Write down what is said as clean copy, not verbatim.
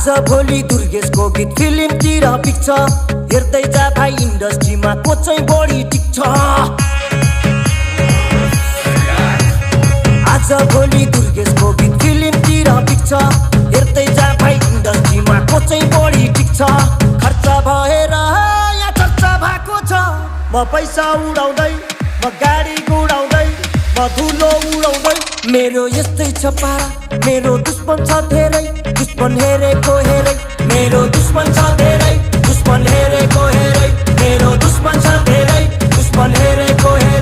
आज भोलि दुर्गेशको गीत फिल्मतिर पिक्छ हेर्दै जा भाइ इन्डस्ट्रीमा को चाहिँ बढी टिक्छ आज भोलि दुर्गेशको गीत फिल्मतिर पिक्छ हेर्दै जा भाइ इन्डस्ट्रीमा को चाहिँ बढी टिक्छ खर्च भएर या चर्चा भएको छ म पैसा उडाउँदै म गाडी गुडाउँदै म धुलो उडाउँदै मेरो यस्तै छ पारा मेरो दुश्मन छ धेरै दुश्मन हेरेको हेरै मेरो दुश्मन छ धेरै दुश्मन हेरेको हेरै मेरो दुश्मन छ धेरै दुश्मन हेरेको हेरै